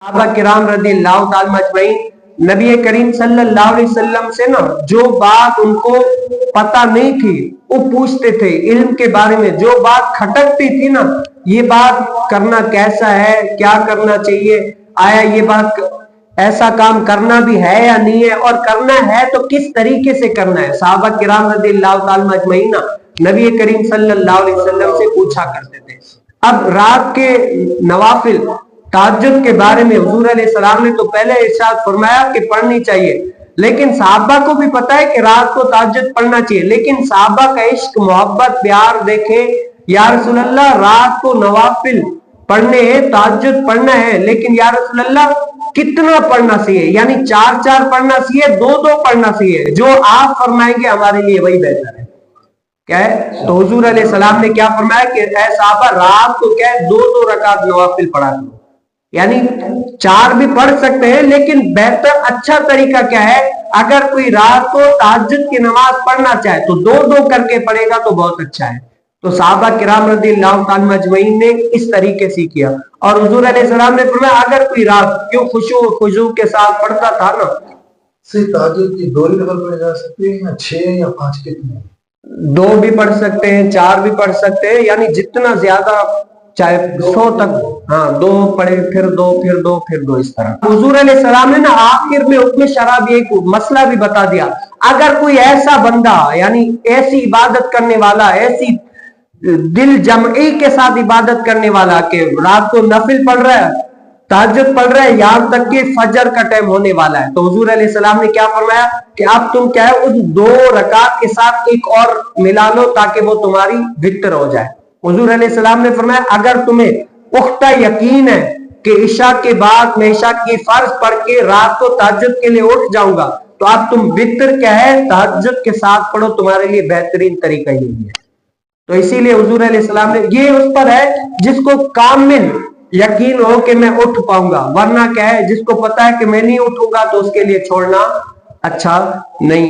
सहाबा किराम रज़ियल्लाहु ताला अजमईन नबी करीम सल्लल्लाहु अलैहि वसल्लम से ना जो बात उनको पता नहीं थी वो पूछते थे। इल्म के बारे में जो बात खटकती थी ना, ये बात करना कैसा है, क्या करना चाहिए, आया ये बात ऐसा काम करना भी है या नहीं है, और करना है तो किस तरीके से करना है। सहाबा किराम रज़ियल्लाहु ताला अजमईन नबी करीम सल्लल्लाहु अलैहि वसल्लम से पूछा करते थे। अब रात के नवाफिल तहज्जुद के बारे में हुजूर अलैहिस्सलाम ने तो पहले इरशाद फरमाया कि पढ़नी चाहिए, लेकिन सहाबा को भी पता है कि रात को तहज्जुद पढ़ना चाहिए। लेकिन सहाबा का इश्क, मोहब्बत, प्यार देखे, या रसूल अल्लाह रात को नवाफिल पढ़ने हैं, तहज्जुद पढ़ना है, लेकिन या रसूल अल्लाह कितना पढ़ना चाहिए, यानी 4-4 पढ़ना चाहिए, 2-2 पढ़ना चाहिए, जो आप फरमाएंगे हमारे लिए वही बेहतर है। क्या है? तो हुजूर अलैहिस्सलाम ने क्या फरमाया कि ऐ सहाबा रात को क्या है 2-2 रकात नवाफिल पढ़ा करो, यानी 4 भी पढ़ सकते हैं, लेकिन बेहतर अच्छा तरीका क्या है, अगर कोई रात को तहज्जुद की नमाज पढ़ना चाहे तो 2-2 करके पढ़ेगा तो बहुत अच्छा है। तो सहाबा किराम रज़ियल्लाहु ताला अजमईन ने इस तरीके से किया। और हुजूर अलैहिस्सलाम ने फरमाया अगर कोई रात क्यों खुशू के साथ पढ़ता था ना, तहज्जुद की 2 नफल पढ़े जा सकते हैं या 6 या 5 कितने? 2 भी पढ़ सकते हैं, 4 भी पढ़ सकते हैं, यानी जितना ज्यादा चाहे 100 तक, हाँ 2 पढ़े फिर 2 फिर 2 फिर 2 इस तरह। हुजूर अलैहिस्सलाम ने ना आखिर में हुक्म शरा भी एक मसला भी बता दिया। अगर कोई ऐसा बंदा, यानी ऐसी इबादत करने वाला, ऐसी दिल जमई के साथ इबादत करने वाला कि रात को नफिल पढ़ रहा है, तहज्जुद पढ़ रहा है, यहां तक कि फजर का टाइम होने वाला है, तो हुजूर अलैहिस्सलाम ने क्या फरमाया कि अब तुम क्या है उस 2 रकात के साथ एक और मिला लो ताकि वो तुम्हारी वितर हो जाए। हुजूर अलैहिस्सलाम ने फरमाया अगर तुम्हें पुख्ता यकीन है कि इशा के बाद मैं इशा की फर्ज पढ़ के रात को तहज्जुद के लिए उठ जाऊंगा, तो अब तुम वितर क्या है तहज्जुद के साथ पढ़ो, तुम्हारे लिए बेहतरीन तरीका यही है। तो इसीलिए हुजूर अलैहिस्सलाम ने, ये उस पर है जिसको कामिल यकीन हो कि मैं उठ पाऊंगा, वरना क्या है जिसको पता है कि मैं नहीं उठूंगा तो उसके लिए छोड़ना अच्छा नहीं।